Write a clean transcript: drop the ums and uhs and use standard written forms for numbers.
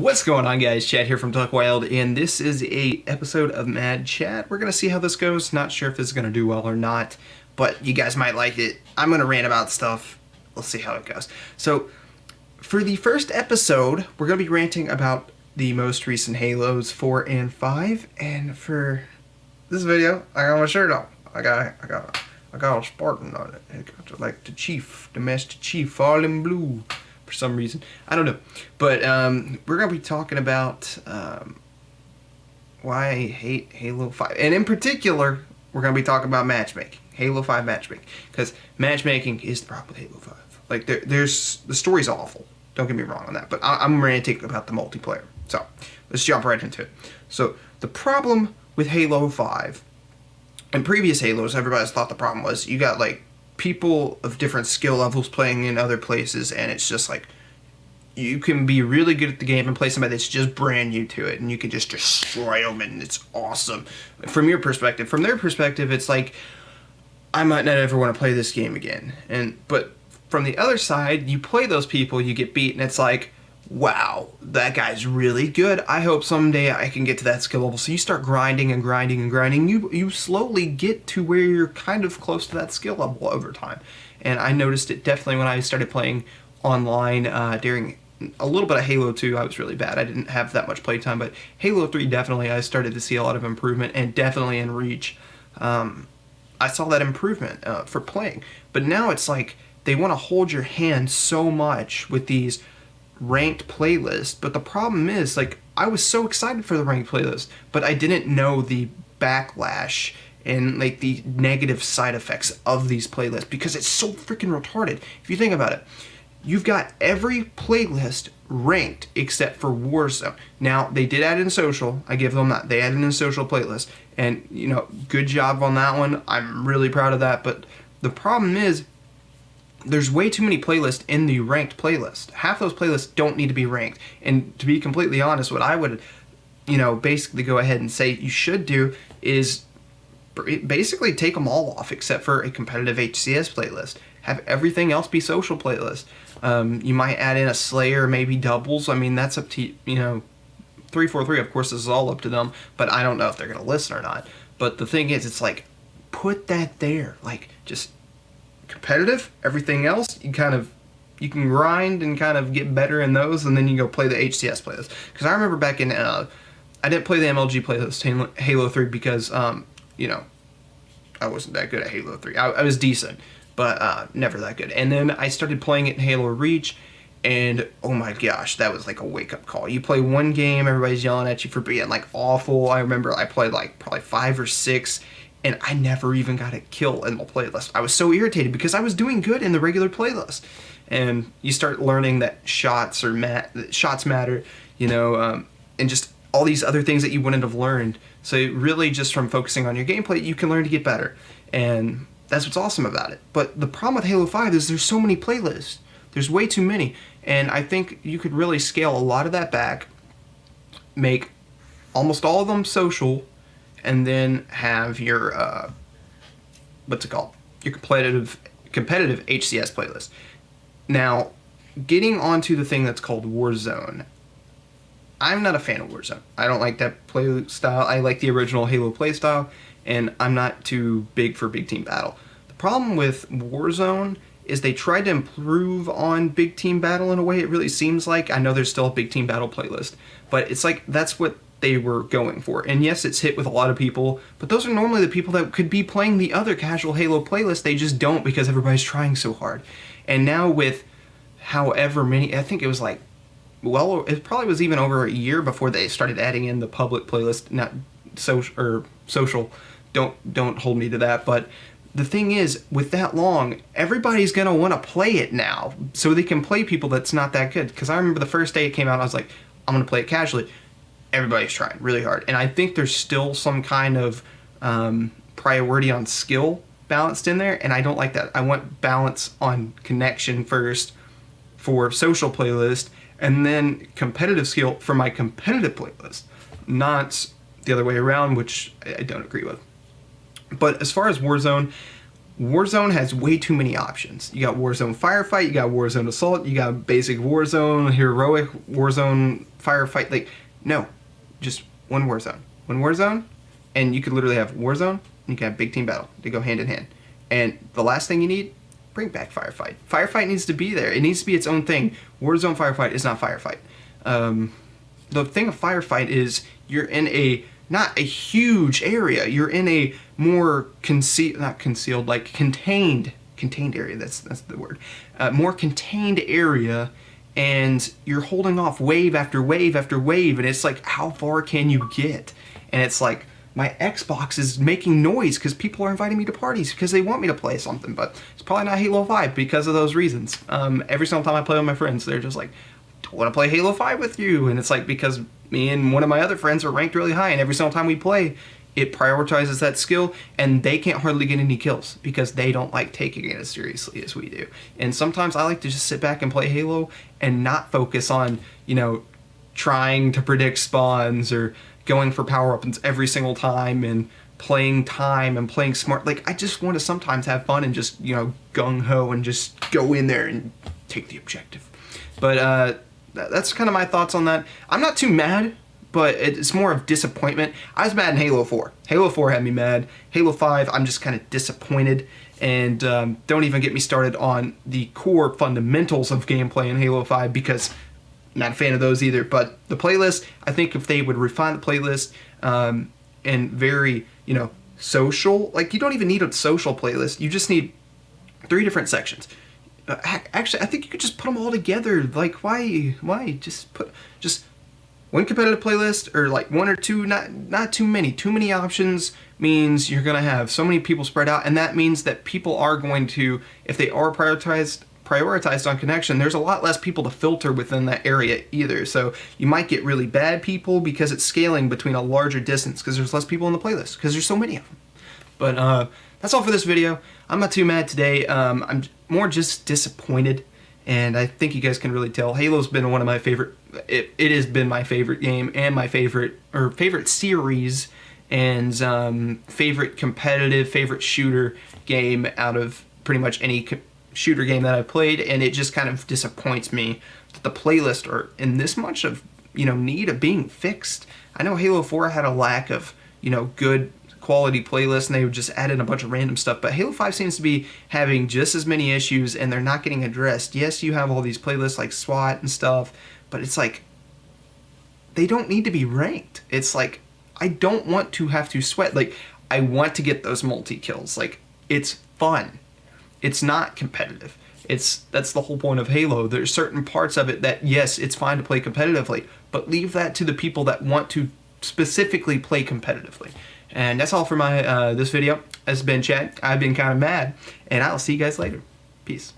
What's going on, guys? Chad here from Duck Wild, and this is a episode of Mad Chat. We're gonna see how this goes. Not sure if this is gonna do well or not, but you guys might like it. I'm gonna rant about stuff. Let's see how it goes. So, for the first episode, we're gonna be ranting about the most recent Halos 4 and 5. And for this video, I got my shirt on. I got a Spartan on it. I got like the Master Chief, all in blue. For some reason, I don't know, but we're gonna be talking about why I hate Halo 5, and in particular, we're gonna be talking about matchmaking, Halo 5 matchmaking, because matchmaking is the problem with Halo 5. Like, there's the story's awful. Don't get me wrong on that, but I'm ranting about the multiplayer. So let's jump right into it. So the problem with Halo 5, and previous Halos, everybody's thought the problem was you got like people of different skill levels playing in other places, and it's just like you can be really good at the game and play somebody that's just brand new to it, and you can just destroy them, and it's awesome from your perspective. From their perspective, it's like, I might not ever want to play this game again. But from the other side, you play those people, you get beat, and it's like, wow, that guy's really good. I hope someday I can get to that skill level. So you start grinding and grinding and grinding. You slowly get to where you're kind of close to that skill level over time. And I noticed it definitely when I started playing online during a little bit of Halo 2. I was really bad. I didn't have that much playtime. But Halo 3, definitely, I started to see a lot of improvement. And definitely in Reach, I saw that improvement for playing. But now it's like they want to hold your hand so much with these ranked playlist. But the problem is, like, I was so excited for the ranked playlist, but I didn't know the backlash and like the negative side effects of these playlists, because it's so freaking retarded. If you think about it, you've got every playlist ranked except for Warzone. Now, they did add in social. I give them that. They added in social playlist, and you know, good job on that one. I'm really proud of that. But the problem is, there's way too many playlists in the ranked playlist. Half those playlists don't need to be ranked. And to be completely honest, what I would, basically go ahead and say you should do is basically take them all off except for a competitive HCS playlist. Have everything else be social playlist. You might add in a Slayer, maybe doubles. I mean, that's up to, 343, of course, this is all up to them, but I don't know if they're going to listen or not. But the thing is, it's like, put that there. Like, just competitive, everything else you can grind and kind of get better in those, and then you go play the HCS playlist. Because I remember back in I didn't play the MLG playlist Halo 3 because I wasn't that good at Halo 3. I was decent, but never that good. And then I started playing it in Halo Reach, and oh my gosh, that was like a wake-up call. You play one game, everybody's yelling at you for being like awful. I remember I played like probably 5 or 6, and I never even got a kill in the playlist. I was so irritated because I was doing good in the regular playlist. And you start learning that shots matter, and just all these other things that you wouldn't have learned. So really, just from focusing on your gameplay, you can learn to get better. And that's what's awesome about it. But the problem with Halo 5 is there's so many playlists. There's way too many. And I think you could really scale a lot of that back, make almost all of them social, and then have your your competitive HCS playlist. Now, getting onto the thing that's called Warzone, I'm not a fan of Warzone. I don't like that play style. I like the original Halo play style, and I'm not too big for big team battle. The problem with Warzone is they tried to improve on big team battle in a way. It really seems like, I know there's still a big team battle playlist, but it's like that's what they were going for. And yes, it's hit with a lot of people, but those are normally the people that could be playing the other casual Halo playlist. They just don't, because everybody's trying so hard. And now with however many, I think it was like, well, it probably was even over a year before they started adding in the public playlist, not social. Don't hold me to that. But the thing is, with that long, everybody's going to want to play it now, so they can play people that's not that good. Because I remember the first day it came out, I was like, I'm going to play it casually. Everybody's trying really hard. And I think there's still some kind of priority on skill balanced in there, and I don't like that. I want balance on connection first for social playlist, and then competitive skill for my competitive playlist, not the other way around, which I don't agree with. But as far as Warzone, Warzone has way too many options. You got Warzone Firefight, you got Warzone Assault, you got basic Warzone, heroic Warzone Firefight. Like, no, just one Warzone. One Warzone, and you could literally have Warzone, and you can have Big Team Battle. They go hand in hand. And the last thing you need, bring back Firefight. Firefight needs to be there. It needs to be its own thing. Warzone Firefight is not Firefight. The thing of Firefight is you're in a not a huge area. You're in a more contained area. That's the word. More contained area, and you're holding off wave after wave after wave, and it's like, how far can you get? And it's like, my Xbox is making noise because people are inviting me to parties because they want me to play something, but it's probably not Halo 5 because of those reasons. Every single time I play with my friends, they're just like, I want to play Halo 5 with you, and it's like, because me and one of my other friends are ranked really high, and every single time we play, it prioritizes that skill, and they can't hardly get any kills because they don't like taking it as seriously as we do. And sometimes I like to just sit back and play Halo and not focus on, you know, trying to predict spawns or going for power-ups every single time and playing time and playing smart. Like, I just want to sometimes have fun and just, you know, gung-ho and just go in there and take the objective. But that's kind of my thoughts on that. I'm not too mad, but it's more of disappointment. I was mad in Halo 4. Halo 4 had me mad. Halo 5, I'm just kind of disappointed. And don't even get me started on the core fundamentals of gameplay in Halo 5, because not a fan of those either. But the playlist, I think if they would refine the playlist and very, you know, social, like, you don't even need a social playlist. You just need 3 different sections. Actually, I think you could just put them all together. Like, why just put one competitive playlist, or like 1 or 2, not too many. Too many options means you're gonna have so many people spread out, and that means that people are going to, if they are prioritized on connection, there's a lot less people to filter within that area either. So you might get really bad people because it's scaling between a larger distance because there's less people in the playlist because there's so many of them. But that's all for this video. I'm not too mad today. I'm more just disappointed, and I think you guys can really tell. Halo's been one of my favorite. It has been my favorite game and my favorite series, and favorite competitive, favorite shooter game out of pretty much any shooter game that I've played. And it just kind of disappoints me that the playlists are in this much of, you know, need of being fixed. I know Halo 4 had a lack of, you know, good quality playlists, and they just added a bunch of random stuff, but Halo 5 seems to be having just as many issues, and they're not getting addressed. Yes, you have all these playlists like SWAT and stuff, but it's like, they don't need to be ranked. It's like, I don't want to have to sweat. Like, I want to get those multi-kills. Like, it's fun. It's not competitive. That's the whole point of Halo. There's certain parts of it that, yes, it's fine to play competitively, but leave that to the people that want to specifically play competitively. And that's all for my this video. This has been Chad. I've been kind of mad, and I'll see you guys later. Peace.